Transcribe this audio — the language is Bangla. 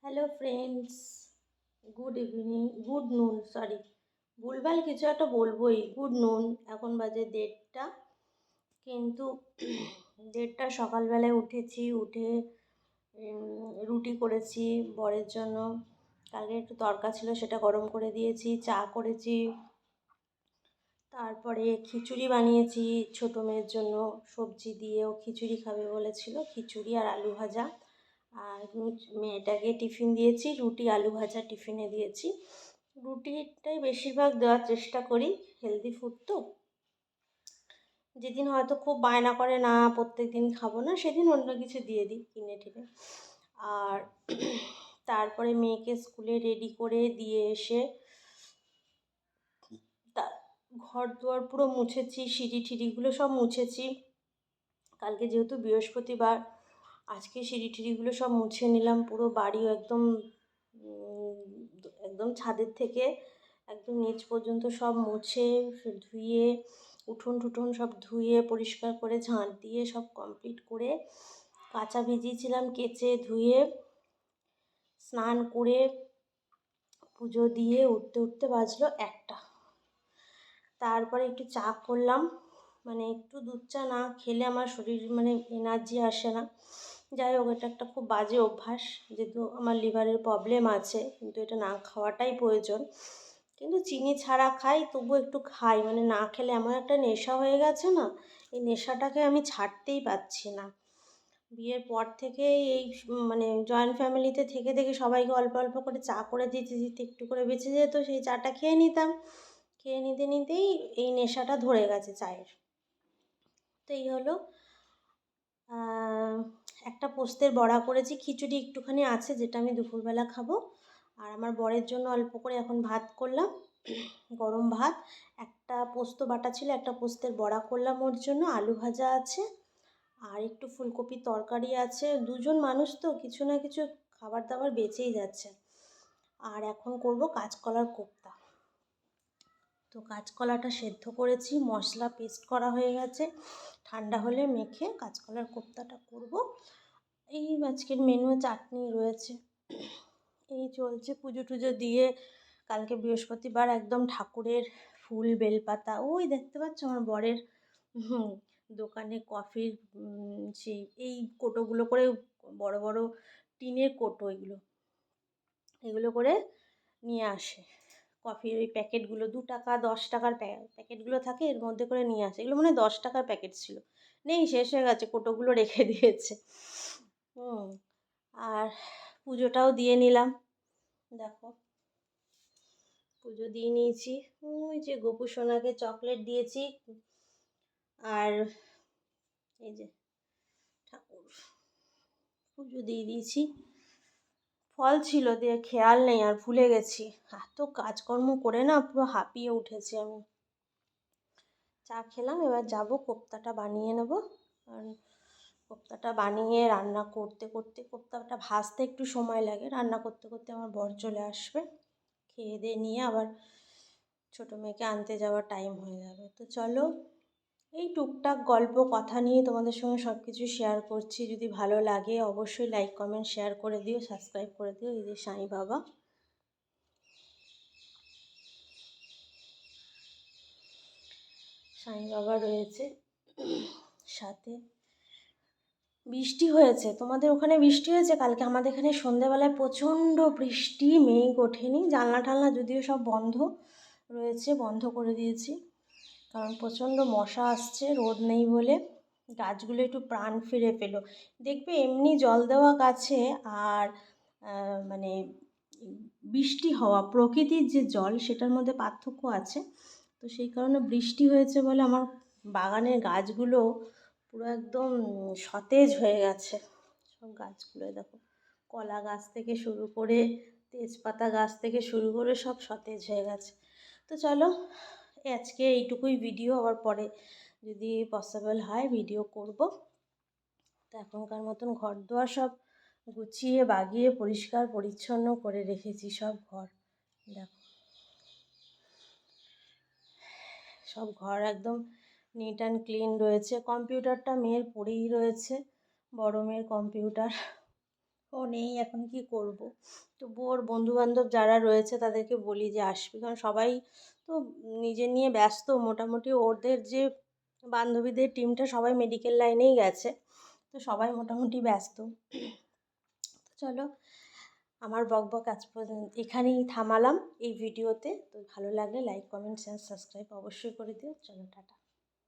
Hello friends, good evening, good নুন, সরি ভুলভাল কিছু একটা বলবোই। গুড নুন, এখন বাজে 1:30। কিন্তু 1:30 সকালবেলায় উঠেছি, উঠে রুটি করেছি বরের জন্য। কালকে একটু তরকা ছিল, সেটা গরম করে দিয়েছি, চা করেছি, তারপরে খিচুড়ি বানিয়েছি ছোটো মেয়ের জন্য। সবজি দিয়েও খিচুড়ি খাবে বলেছিল, খিচুড়ি আর আলু ভাজা। আর মেয়েটাকে টিফিন দিয়েছি, রুটি আলু ভাজা টিফিনে দিয়েছি। রুটিটাই বেশিরভাগ দেওয়ার চেষ্টা করি, হেলদি ফুড তো। যেদিন হয়তো খুব বায়না করে না প্রত্যেক দিন খাবো না, সেদিন অন্য কিছু দিয়ে দিই কিনে টিনে। আর তারপরে মেয়েকে স্কুলে রেডি করে দিয়ে এসে তা ঘর দুয়ার পুরো মুছেছি, সিঁড়ি টিড়িগুলো সব মুছেছি। কালকে যেহেতু বৃহস্পতিবার, আজকে সিঁড়ি টিড়িগুলো সব মুছে নিলাম। পুরো বাড়িও একদম একদম ছাদের থেকে একদম নিচ পর্যন্ত সব মুছে ধুয়ে, উঠোন টুঠোন সব ধুয়ে পরিষ্কার করে ঝাঁট দিয়ে সব কমপ্লিট করে, কাঁচা ভিজিয়েছিলাম, কেচে ধুয়ে স্নান করে পুজো দিয়ে উঠতে উঠতে বাজলো 1টা। তারপরে একটু চা করলাম, মানে একটু দুধ চা না খেলে আমার শরীর মানে এনার্জি আসে না। যাই হোক, এটা একটা খুব বাজে অভ্যাস, যেহেতু আমার লিভারের প্রবলেম আছে, কিন্তু এটা না খাওয়াটাই প্রয়োজন। কিন্তু চিনি ছাড়া খাই, তবু একটু খাই, মানে না খেলে এমন একটা নেশা হয়ে গেছে না, এই নেশাটাকে আমি ছাড়তেই পারছি না। বিয়ের পর থেকে এই মানে জয়েন্ট ফ্যামিলিতে থেকে থেকে সবাইকে অল্প অল্প করে চা করে দিতে দিতে একটু করে বেঁচে যেত, সেই চাটা খেয়ে নিতাম। খেয়ে নিতে নিতেই এই নেশাটা ধরে গেছে চায়ের। তো এই হলো, একটা পোস্তের বড়া করেছি, খিচুড়ি একটুখানি আছে যেটা আমি দুপুরবেলা খাবো। আর আমার বরের জন্য অল্প করে এখন ভাত করলাম, গরম ভাত। একটা পোস্ত বাটা ছিল, একটা পোস্তের বড়া করলাম ওর জন্য, আলু ভাজা আছে, আর একটু ফুলকপির তরকারি আছে। দুজন মানুষ তো কিছু না কিছু খাবার দাবার বেঁচেই যাচ্ছে। আর এখন করব কাঁচকলার কোপ্তা। তো কাঁচকলাটা সেদ্ধ করেছি, মশলা পেস্ট করা হয়ে গেছে, ঠান্ডা হলে মেখে কাঁচকলার কোপ্তাটা করব। এই আজকের মেনু চাটনি রয়েছে, এই চলছে। পুজো টুজো দিয়ে কালকে বৃহস্পতিবার, একদম ঠাকুরের ফুল বেলপাতা, ওই দেখতে পাচ্ছ আমার বরের দোকানে কফির সেই এই কোটোগুলো করে, বড় বড় টিনের কোটো, এগুলো করে নিয়ে আসে। কফির ওই প্যাকেটগুলো 2 টাকা 10 টাকার প্যাকেটগুলো থাকে, এর মধ্যে করে নিয়ে আসে। এগুলো মানে 10 টাকার প্যাকেট ছিল, নেই, শেষ হয়ে গেছে, কোটোগুলো রেখে দিয়েছে। আর পুজোটাও দিয়ে নিলাম, দেখো পুজো দিয়ে নিয়েছি। ওই যে গোপু সোনাকে চকলেট দিয়েছি, আর এই যে ঠাকুর পুজো দিয়ে দিয়েছি। ফল ছিল, দিয়ে খেয়াল নেই, আর ভুলে গেছি। এত কাজকর্ম করে না পুরো হাঁপিয়ে উঠেছি আমি। চা খেলাম, এবার যাব কোপ্তাটা বানিয়ে নেব। আর কোপ্তাটা বানিয়ে রান্না করতে করতে, কোপ্তাটা ভাজতে একটু সময় লাগে, রান্না করতে করতে আমার বর চলে আসবে। খেয়ে দিয়ে নিয়ে আবার ছোটো মেয়েকে আনতে যাওয়ার টাইম হয়ে যাবে। তো চলো, এই টুকটাক গল্প কথা নিয়ে তোমাদের সঙ্গে সব কিছু শেয়ার করছি। যদি ভালো লাগে অবশ্যই লাইক কমেন্ট শেয়ার করে দিও, সাবস্ক্রাইব করে দিও। এই যে সাই বাবা, সাই বাবা রয়েছে সাথে। বৃষ্টি হয়েছে, তোমাদের ওখানে বৃষ্টি হয়েছে? কালকে আমাদের এখানে সন্ধ্যেবেলায় প্রচণ্ড বৃষ্টি, মেঘ ওঠেনি। জানলা টালনা যদিও সব বন্ধ রয়েছে, বন্ধ করে দিয়েছি, কারণ প্রচণ্ড মশা আসছে রোদ নেই বলে। গাছগুলো একটু প্রাণ ফিরে পেলো। দেখবে এমনি জল দেওয়া গাছে আর মানে বৃষ্টি হওয়া, প্রকৃতির যে জল, সেটার মধ্যে পার্থক্য আছে। তো সেই কারণে বৃষ্টি হয়েছে বলে আমার বাগানের গাছগুলো পুরো একদম সতেজ হয়ে গেছে। সব গাছগুলো দেখো, কলা গাছ থেকে শুরু করে, তেজপাতা গাছ থেকে শুরু করে সব সতেজ হয়ে গেছে। তো চলো, আজকে এইটুকুই ভিডিও, আবার পরে যদি পসিবল হয় ভিডিও করব। তো এখনকার মতন ঘর দুয়ার সব গুছিয়ে বাগিয়ে পরিষ্কার পরিচ্ছন্ন করে রেখেছি সব ঘর। দেখো সব ঘর একদম নিট অ্যান্ড ক্লিন রয়েছে। কম্পিউটারটা মেয়ের পড়েই রয়েছে, বড় মেয়ের কম্পিউটার, ও নেই, এখন কি করব। তবুও ওর বন্ধুবান্ধব যারা রয়েছে তাদেরকে বলি যে আসবি, কারণ সবাই তো নিজে নিয়ে ব্যস্ত। মোটামুটি ওদের যে বান্ধবীদের টিমটা সবাই মেডিকেল লাইনেই গেছে, তো সবাই মোটামুটি ব্যস্ত। তো চলো, আমার বকবক আজ পর্যন্ত এখানেই থামালাম এই ভিডিওতে। তো ভালো লাগলে লাইক, কমেন্ট, শেয়ার, সাবস্ক্রাইব অবশ্যই করে দিও। চলো, টাটা।